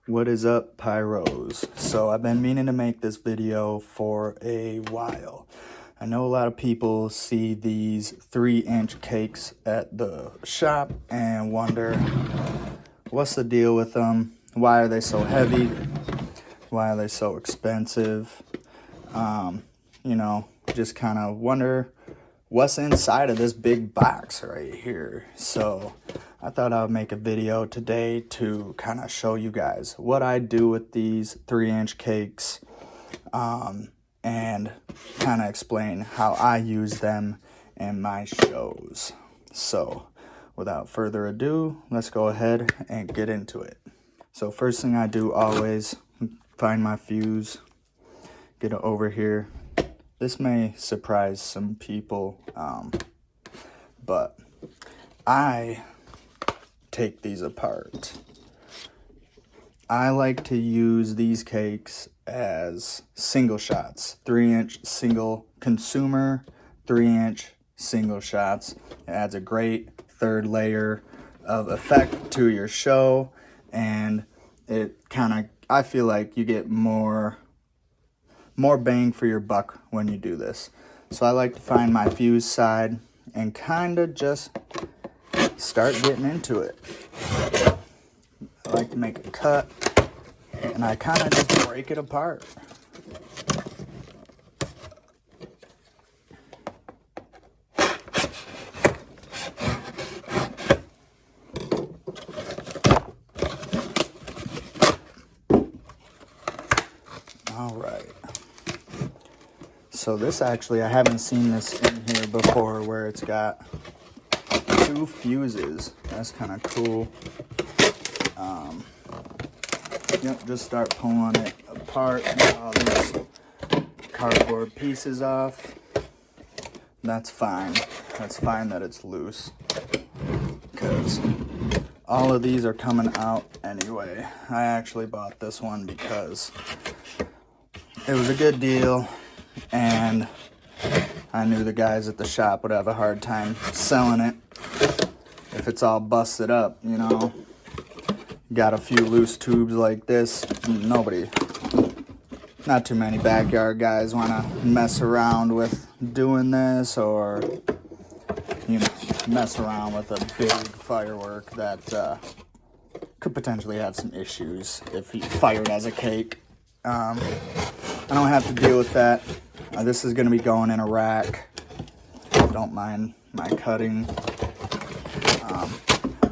What is up, pyros? So I've been meaning to make this video for a while. I know a lot of people see these 3-inch cakes at the shop and wonder what's the deal with them? Why are they so heavy? Why are they so expensive? Just kind of wonder what's inside of this big box right here. So I thought I would make a video today to kind of show you guys what I do with these 3-inch cakes, and kind of explain how I use them in my shows. So without further ado, let's go ahead and get into it. So first thing I do always, find my fuse, get it over here. This may surprise some people, but I take these apart. I like to use these cakes as single shots, 3-inch single consumer, 3-inch single shots. It adds a great third layer of effect to your show, and it I feel like you get more bang for your buck when you do this. So I like to find my fuse side and kind of just start getting into it. I like to make a cut, and I kind of just break it apart. All right. So this actually, I haven't seen this in here before, where it's got 2 fuses. That's kind of cool. Just start pulling it apart, get all these cardboard pieces off. That's fine. That's fine that it's loose, because all of these are coming out anyway. I actually bought this one because it was a good deal, and I knew the guys at the shop would have a hard time selling it if it's all busted up, you know. Got a few loose tubes like this. Not too many backyard guys want to mess around with doing this, or, mess around with a big firework that could potentially have some issues if you fired as a cake. I don't have to deal with that. This is going to be going in a rack. Don't mind my cutting.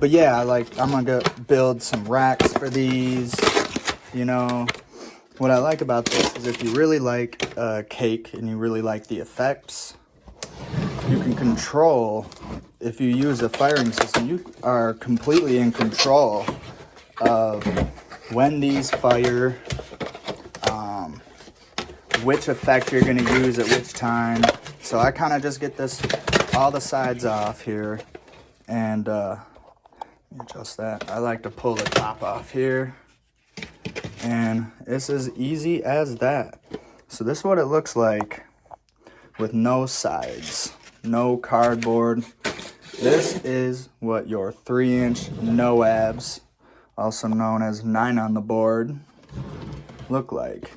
But yeah, I'm going to build some racks for these. What I like about this is if you really like a cake and you really like the effects, you can control, if you use a firing system, you are completely in control of when these fire, which effect you're going to use at which time. So I kind of just get all the sides off here, and adjust that. I like to pull the top off here, and it's as easy as that. So this is what it looks like with no sides, no cardboard. This is what your 3-inch no abs, also known as 9 on the board, look like.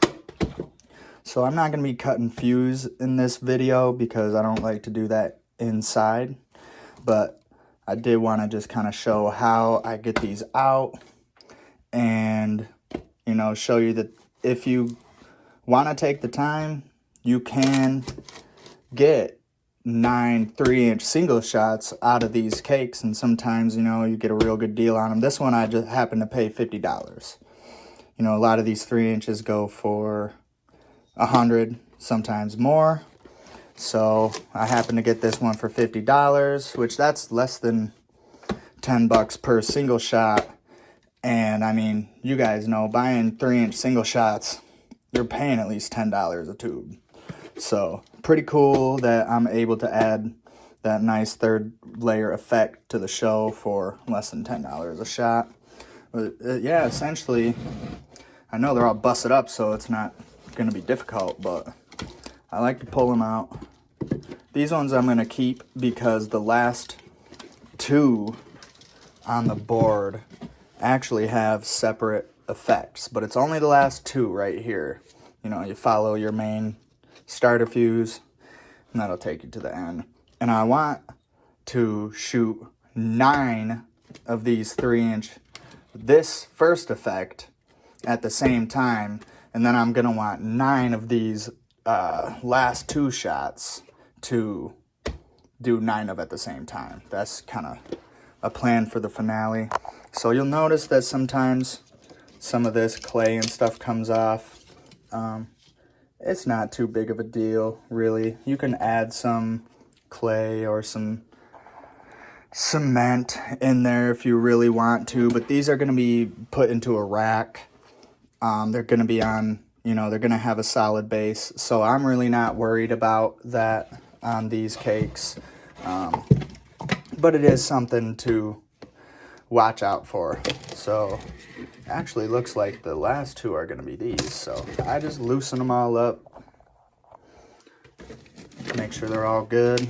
So I'm not going to be cutting fuse in this video because I don't like to do that inside, but I did want to just kind of show how I get these out, and show you that if you want to take the time, you can get 9 3-inch single shots out of these cakes, and sometimes you get a real good deal on them. This one I just happened to pay $50. A lot of these 3 inches go for $100, sometimes more. So I happened to get this one for $50, which that's less than $10 per single shot. And I mean, you guys know, buying 3-inch single shots, you're paying at least $10 a tube. So pretty cool that I'm able to add that nice third layer effect to the show for less than $10 a shot. But yeah, essentially, I know they're all busted up, so it's not going to be difficult, but I like to pull them out. These ones I'm going to keep because the last 2 on the board actually have separate effects, but it's only the last two right here. You know, you follow your main starter fuse, and that'll take you to the end. And I want to shoot 9 of these 3-inch, this first effect at the same time, and then I'm gonna want 9 of these last 2 shots to do 9 of at the same time. That's kind of a plan for the finale. So you'll notice that sometimes some of this clay and stuff comes off. It's not too big of a deal, really. You can add some clay or some cement in there if you really want to, but these are going to be put into a rack. They're going to be on, you know, they're going to have a solid base, so I'm really not worried about that on these cakes. But it is something to watch out for. So actually looks like the last 2 are going to be these, so I just loosen them all up, make sure they're all good.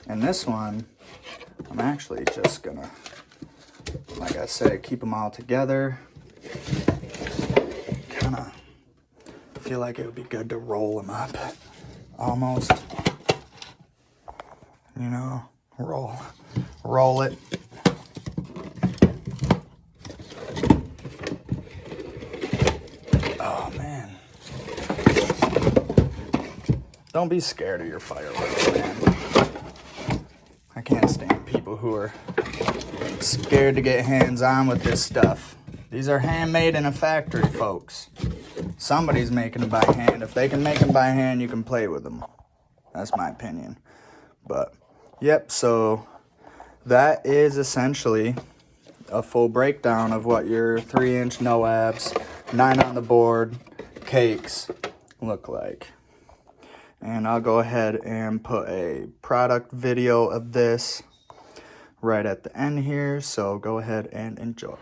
And this one, I'm actually just gonna, like I said, keep them all together. Kind of feel like it would be good to roll them up, almost. You know, roll it. Oh man, don't be scared of your fireworks, man. I can't stand people who are scared to get hands-on with this stuff. These are handmade in a factory, folks. Somebody's making them by hand. If they can make them by hand, you can play with them. That's my opinion. But, yep, so that is essentially a full breakdown of what your 3-inch no abs, 9 on the board cakes look like. And I'll go ahead and put a product video of this right at the end here, so go ahead and enjoy.